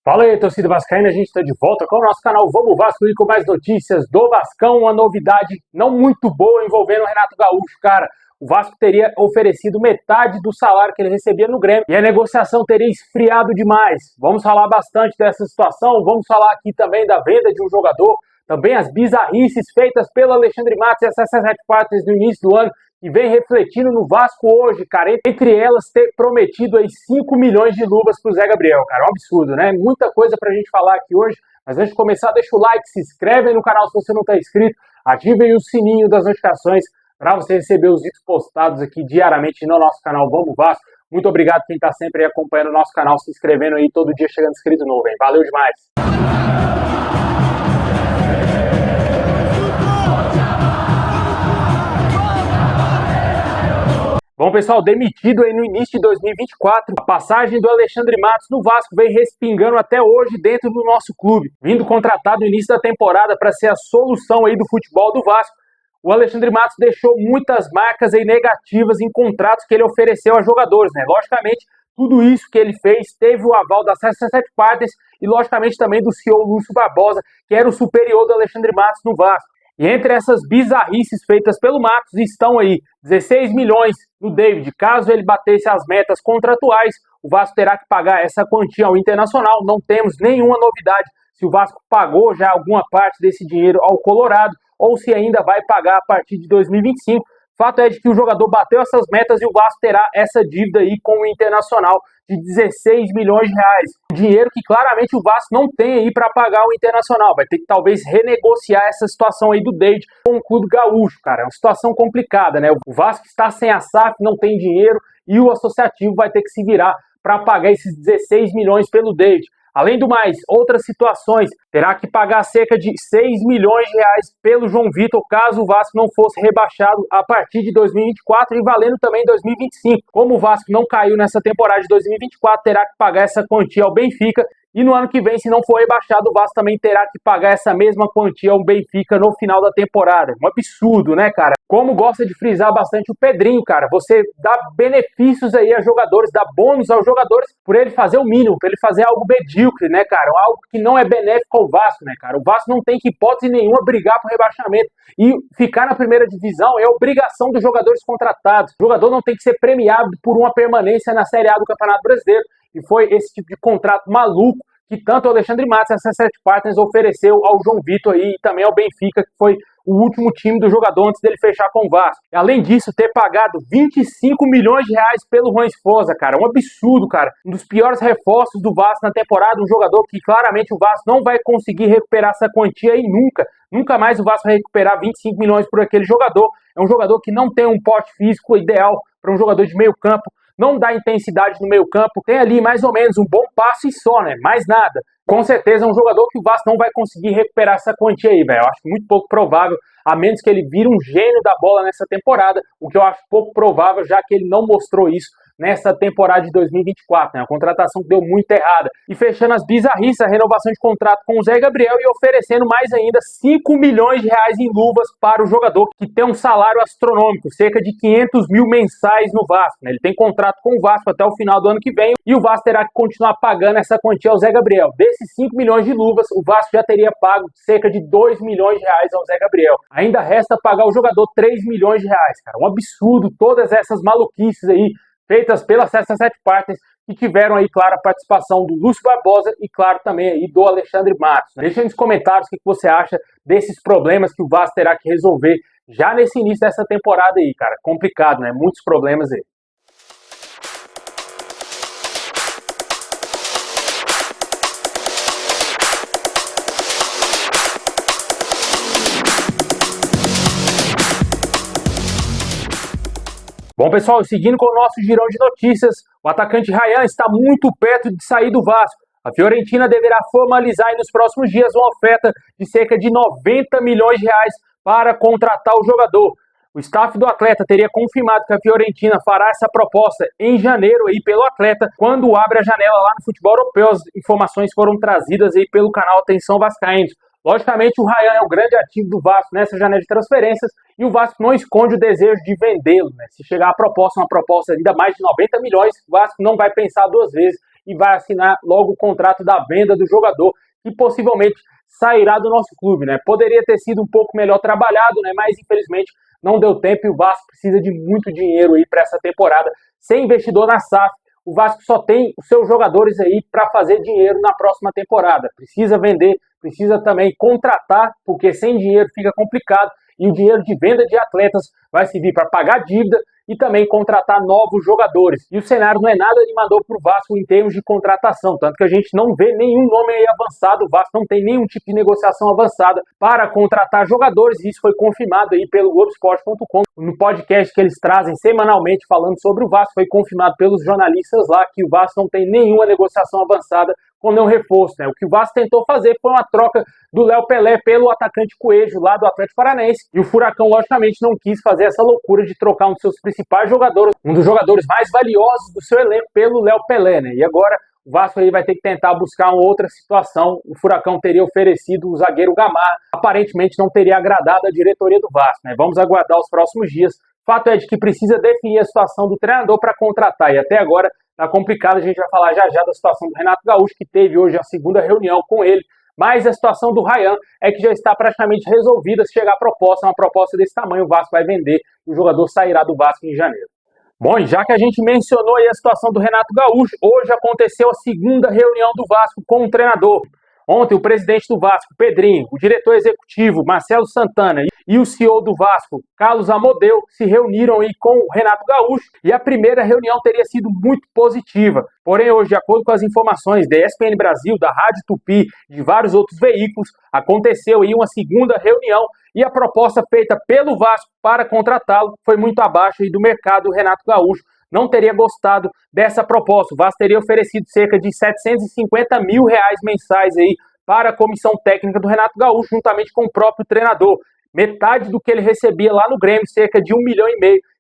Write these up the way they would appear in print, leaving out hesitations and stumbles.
Fala aí, torcida vascaína, a gente está de volta com o nosso canal Vamos Vasco e com mais notícias do Vascão, uma novidade não muito boa envolvendo o Renato Gaúcho, cara. O Vasco teria oferecido metade do salário que ele recebia no Grêmio e a negociação teria esfriado demais. Vamos falar bastante dessa situação, vamos falar aqui também da venda de um jogador, também as bizarrices feitas pelo Alexandre Matos e essas 7 partes no início do ano, e vem refletindo no Vasco hoje, cara. Entre elas, ter prometido aí 5 milhões de luvas pro Zé Gabriel, cara. É um absurdo, né? Muita coisa pra gente falar aqui hoje. Mas antes de começar, deixa o like, se inscreve aí no canal se você não tá inscrito. Ative aí o sininho das notificações para você receber os vídeos postados aqui diariamente no nosso canal Vamos Vasco. Muito obrigado quem tá sempre aí acompanhando o nosso canal, se inscrevendo aí, todo dia chegando inscrito novo, hein? Valeu demais! Bom, pessoal, demitido aí no início de 2024, a passagem do Alexandre Matos no Vasco vem respingando até hoje dentro do nosso clube. Vindo contratado no início da temporada para ser a solução aí do futebol do Vasco, o Alexandre Matos deixou muitas marcas aí negativas em contratos que ele ofereceu a jogadores, né? Logicamente, tudo isso que ele fez teve o aval das 7 partes e, logicamente, também do CEO Lúcio Barbosa, que era o superior do Alexandre Matos no Vasco. E entre essas bizarrices feitas pelo Matos estão aí 16 milhões no David. Caso ele batesse as metas contratuais, o Vasco terá que pagar essa quantia ao Internacional. Não temos nenhuma novidade se o Vasco pagou já alguma parte desse dinheiro ao Colorado ou se ainda vai pagar a partir de 2025. Fato é de que o jogador bateu essas metas e o Vasco terá essa dívida aí com o Internacional de 16 milhões de reais. Dinheiro que claramente o Vasco não tem aí para pagar o Internacional. Vai ter que talvez renegociar essa situação aí do David com o clube gaúcho, cara. É uma situação complicada, né? O Vasco está sem a SAF, não tem dinheiro e o associativo vai ter que se virar para pagar esses 16 milhões pelo David. Além do mais, outras situações, terá que pagar cerca de 6 milhões de reais pelo João Vitor, caso o Vasco não fosse rebaixado a partir de 2024 e valendo também 2025. Como o Vasco não caiu nessa temporada de 2024, terá que pagar essa quantia ao Benfica. E no ano que vem, se não for rebaixado, o Vasco também terá que pagar essa mesma quantia ao Benfica no final da temporada. Um absurdo, né, cara? Como gosta de frisar bastante o Pedrinho, cara, você dá benefícios aí a jogadores, dá bônus aos jogadores por ele fazer o mínimo, por ele fazer algo medíocre, né, cara? Algo que não é benéfico ao Vasco, né, cara? O Vasco não tem que, hipótese nenhuma, brigar por rebaixamento. E ficar na primeira divisão é obrigação dos jogadores contratados. O jogador não tem que ser premiado por uma permanência na Série A do Campeonato Brasileiro. E foi esse tipo de contrato maluco que tanto o Alexandre Matos e a 7 Partners ofereceu ao João Vitor aí, e também ao Benfica, que foi o último time do jogador antes dele fechar com o Vasco. E, além disso, ter pagado 25 milhões de reais pelo Juan Esposa, cara. Um absurdo, cara. Um dos piores reforços do Vasco na temporada, um jogador que claramente o Vasco não vai conseguir recuperar essa quantia aí nunca. Nunca mais o Vasco vai recuperar 25 milhões por aquele jogador. É um jogador que não tem um porte físico ideal para um jogador de meio campo. Não dá intensidade no meio campo, tem ali mais ou menos um bom passe e só, né? Mais nada. Com certeza é um jogador que o Vasco não vai conseguir recuperar essa quantia aí, velho. Eu acho muito pouco provável, a menos que ele vire um gênio da bola nessa temporada, o que eu acho pouco provável, já que ele não mostrou isso nessa temporada de 2024, né? A contratação deu muito errada. E fechando as bizarrices, a renovação de contrato com o Zé Gabriel e oferecendo mais ainda 5 milhões de reais em luvas para o jogador, que tem um salário astronômico, cerca de 500 mil mensais no Vasco, né? Ele tem contrato com o Vasco até o final do ano que vem e o Vasco terá que continuar pagando essa quantia ao Zé Gabriel. Desses 5 milhões de luvas, o Vasco já teria pago cerca de 2 milhões de reais ao Zé Gabriel. Ainda resta pagar ao jogador 3 milhões de reais, cara. Um absurdo, todas essas maluquices aí, feitas pelas 7 partes, que tiveram aí, claro, a participação do Lúcio Barbosa e, claro, também aí do Alexandre Matos. Deixa aí nos comentários o que você acha desses problemas que o Vasco terá que resolver já nesse início dessa temporada aí, cara. Complicado, né? Muitos problemas aí. Bom, pessoal, seguindo com o nosso girão de notícias, o atacante Ryan está muito perto de sair do Vasco. A Fiorentina deverá formalizar aí nos próximos dias uma oferta de cerca de 90 milhões de reais para contratar o jogador. O staff do atleta teria confirmado que a Fiorentina fará essa proposta em janeiro aí pelo atleta, quando abre a janela lá no futebol europeu. As informações foram trazidas aí pelo canal Atenção Vascaínos. Logicamente, o Ryan é o grande ativo do Vasco nessa janela de transferências e o Vasco não esconde o desejo de vendê-lo, né? Se chegar a proposta, uma proposta ainda mais de 90 milhões, o Vasco não vai pensar duas vezes e vai assinar logo o contrato da venda do jogador, que possivelmente sairá do nosso clube, né? Poderia ter sido um pouco melhor trabalhado, né? Mas infelizmente não deu tempo e o Vasco precisa de muito dinheiro aí para essa temporada. Sem investidor na SAF, o Vasco só tem os seus jogadores aí para fazer dinheiro na próxima temporada. Precisa vender, precisa também contratar, porque sem dinheiro fica complicado. E o dinheiro de venda de atletas vai servir para pagar dívida e também contratar novos jogadores. E o cenário não é nada animador para o Vasco em termos de contratação, tanto que a gente não vê nenhum nome aí avançado, o Vasco não tem nenhum tipo de negociação avançada para contratar jogadores, e isso foi confirmado aí pelo Globoesporte.com. No podcast que eles trazem semanalmente falando sobre o Vasco, foi confirmado pelos jornalistas lá que o Vasco não tem nenhuma negociação avançada com nenhum reforço, né? O que o Vasco tentou fazer foi uma troca do Léo Pelé pelo atacante Coelho, lá do Atlético Paranaense, e o Furacão, logicamente, não quis fazer essa loucura de trocar um dos seus principais jogadores, um dos jogadores mais valiosos do seu elenco, pelo Léo Pelé, né? E agora o Vasco aí vai ter que tentar buscar uma outra situação. O Furacão teria oferecido o zagueiro Gamarra, aparentemente não teria agradado a diretoria do Vasco, né? Vamos aguardar os próximos dias. Fato é de que precisa definir a situação do treinador para contratar, e até agora tá complicado. A gente vai falar já da situação do Renato Gaúcho, que teve hoje a segunda reunião com ele, mas a situação do Ryan é que já está praticamente resolvida. Se chegar a proposta, uma proposta desse tamanho, o Vasco vai vender e o jogador sairá do Vasco em janeiro. Bom, e já que a gente mencionou aí a situação do Renato Gaúcho, hoje aconteceu a segunda reunião do Vasco com o treinador. Ontem, o presidente do Vasco, Pedrinho, o diretor executivo, Marcelo Santana, e o CEO do Vasco, Carlos Amodeu, se reuniram aí com o Renato Gaúcho, e a primeira reunião teria sido muito positiva. Porém, hoje, de acordo com as informações da ESPN Brasil, da Rádio Tupi, de vários outros veículos, aconteceu aí uma segunda reunião, e a proposta feita pelo Vasco para contratá-lo foi muito abaixo aí do mercado. O Renato Gaúcho não teria gostado dessa proposta. O Vasco teria oferecido cerca de R$750 mil mensais aí para a comissão técnica do Renato Gaúcho, juntamente com o próprio treinador. Metade do que ele recebia lá no Grêmio, cerca de R$1,5 milhão,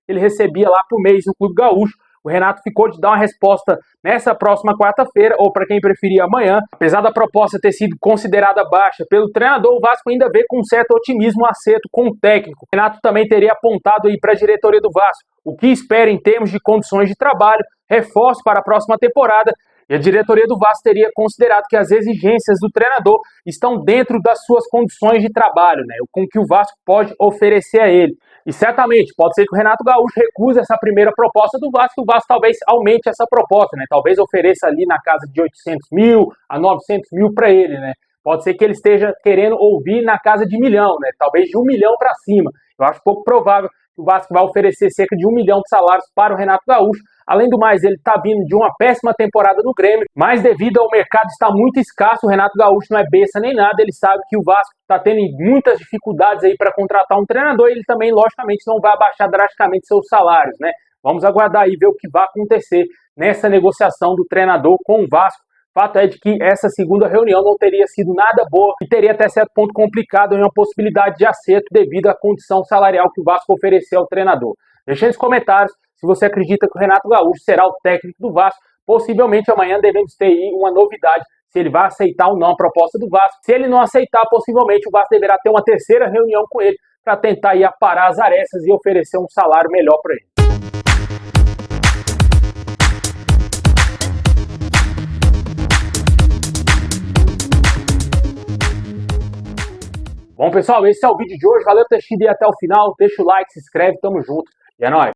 ele recebia lá por mês no Clube Gaúcho. O Renato ficou de dar uma resposta nessa próxima quarta-feira, ou para quem preferir amanhã. Apesar da proposta ter sido considerada baixa pelo treinador, o Vasco ainda vê com certo otimismo um acerto com o técnico. O Renato também teria apontado aí para a diretoria do Vasco o que espera em termos de condições de trabalho, reforço para a próxima temporada, e a diretoria do Vasco teria considerado que as exigências do treinador estão dentro das suas condições de trabalho, né, com o que o Vasco pode oferecer a ele. E certamente, pode ser que o Renato Gaúcho recuse essa primeira proposta do Vasco, e o Vasco talvez aumente essa proposta, né? Talvez ofereça ali na casa de 800 mil a 900 mil para ele, né? Pode ser que ele esteja querendo ouvir na casa de 1 milhão, né? Talvez de 1 milhão para cima. Eu acho pouco provável que o Vasco vai oferecer cerca de 1 milhão de salários para o Renato Gaúcho. Além do mais, ele está vindo de uma péssima temporada no Grêmio, mas devido ao mercado estar muito escasso, o Renato Gaúcho não é besta nem nada, ele sabe que o Vasco está tendo muitas dificuldades aí para contratar um treinador, e ele também, logicamente, não vai abaixar drasticamente seus salários, né? Vamos aguardar aí ver o que vai acontecer nessa negociação do treinador com o Vasco. Fato é de que essa segunda reunião não teria sido nada boa e teria até certo ponto complicado em uma possibilidade de acerto devido à condição salarial que o Vasco ofereceu ao treinador. Deixe nos comentários se você acredita que o Renato Gaúcho será o técnico do Vasco. Possivelmente amanhã devemos ter aí uma novidade, se ele vai aceitar ou não a proposta do Vasco. Se ele não aceitar, possivelmente o Vasco deverá ter uma terceira reunião com ele para tentar aí aparar as arestas e oferecer um salário melhor para ele. Bom, pessoal, esse é o vídeo de hoje. Valeu por ter assistido até o final. Deixa o like, se inscreve, tamo junto. E é nóis.